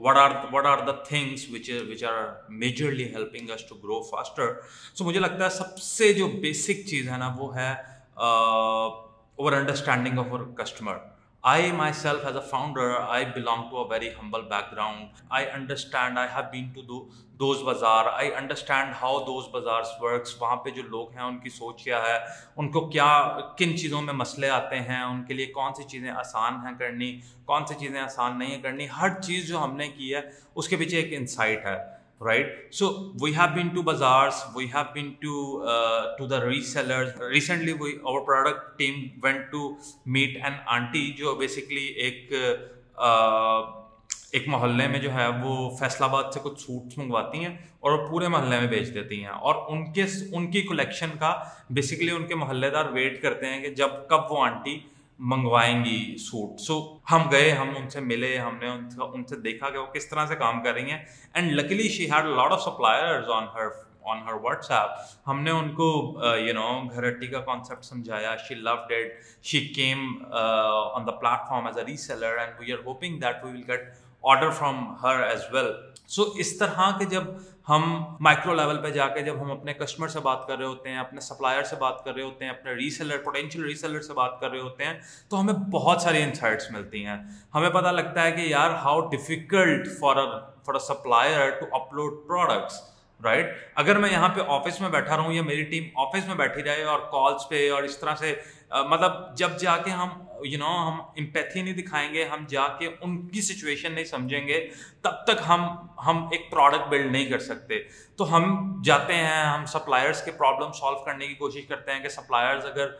what are the things which are majorly helping us to grow faster. So मुझे लगता है सबसे जो बेसिक चीज़ है ना वो है our understanding of our customer. I myself, as a founder, I belong to a very humble background. I understand. I have been to those bazaar. I understand how those bazaars works. वहाँ पे जो लोग हैं उनकी सोच क्या है, उनको क्या किन चीज़ों में मसले आते हैं, उनके लिए कौन सी चीज़ें आसान हैं करनी, कौन सी चीज़ें आसान नहीं है करनी. हर चीज़ जो हमने की है उसके पीछे एक इंसाइट है. Right, so we have been to bazaars, we have been to the resellers. Recently our product team went to meet an auntie जो basically एक मोहल्ले में जो है वो फैसलाबाद से कुछ सूट्स मंगवाती हैं और वो पूरे मोहल्ले में बेच देती हैं, और उनकी कलेक्शन का बेसिकली उनके मोहल्लेदार वेट करते हैं कि कब वो आंटी मंगवाएंगी सूट. सो हम गए, हम उनसे मिले, हमने उनसे देखा कि वो किस तरह से काम कर रही हैं. And luckily she had lot of suppliers on her WhatsApp. हमने उनको घरट्टी का कॉन्सेप्ट समझाया. She loved it. She came on the platform as a reseller and we are hoping that we will get order from her as well. So इस तरह के जब हम माइक्रो लेवल पे जाके जब हम अपने कस्टमर से बात कर रहे होते हैं, अपने सप्लायर से बात कर रहे होते हैं, अपने रीसेलर पोटेंशियल रीसेलर से बात कर रहे होते हैं, तो हमें बहुत सारी इनसाइट्स मिलती हैं. हमें पता लगता है कि यार how difficult for a supplier to upload products. Right, अगर मैं यहाँ पे ऑफिस में बैठा रहूँ या मेरी टीम ऑफिस में बैठी रहे और कॉल्स पे और इस तरह से मतलब जब जाके हम हम एम्पैथी नहीं दिखाएंगे, हम जाके उनकी सिचुएशन नहीं समझेंगे, तब तक हम एक प्रोडक्ट बिल्ड नहीं कर सकते. तो हम जाते हैं, हम सप्लायर्स के प्रॉब्लम सॉल्व करने की कोशिश करते हैं कि सप्लायर्स अगर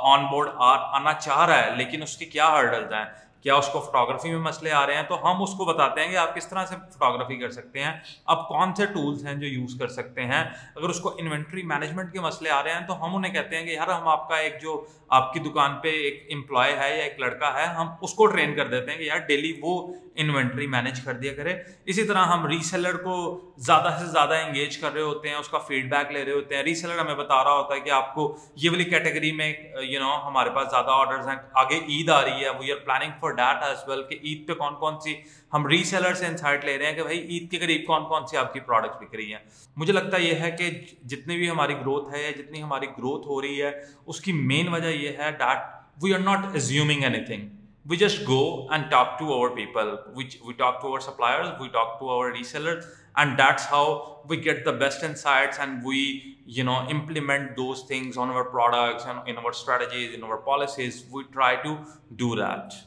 ऑन बोर्ड आना चाह रहा है लेकिन उसके क्या हर्डल्स हैं, क्या उसको फोटोग्राफी में मसले आ रहे हैं, तो हम उसको बताते हैं कि आप किस तरह से फोटोग्राफी कर सकते हैं, अब कौन से टूल्स हैं जो यूज़ कर सकते हैं. अगर उसको इन्वेंट्री मैनेजमेंट के मसले आ रहे हैं तो हम उन्हें कहते हैं कि यार हम आपका एक जो आपकी दुकान पे एक एम्प्लॉय है या एक लड़का है, हम उसको ट्रेन कर देते हैं कि यार डेली वो इन्वेंट्री मैनेज कर दिया करे. इसी तरह हम रीसेलर को ज़्यादा से ज़्यादा एंगेज कर रहे होते हैं, उसका फीडबैक ले रहे होते हैं. रीसेलर हमें बता रहा होता है कि आपको ये वाली कैटेगरी में हमारे पास ज़्यादा ऑर्डर्स हैं, आगे ईद आ रही है, we are planning for that as well कि ईद पे कौन कौन सी हम रीसेलर से इंसाइट ले रहे हैं कि भाई ईद के करीब कौन कौन सी आपकी प्रोडक्ट्स बिक रही हैं. मुझे लगता है ये है कि जितनी भी हमारी ग्रोथ है या जितनी हमारी ग्रोथ हो रही है उसकी मेन वजह ये है that we are not assuming anything. We just go and talk to our people. We talk to our suppliers, we talk to our resellers, and that's how we get the best insights, and we implement those things on our products and in our strategies, in our policies. We try to do that.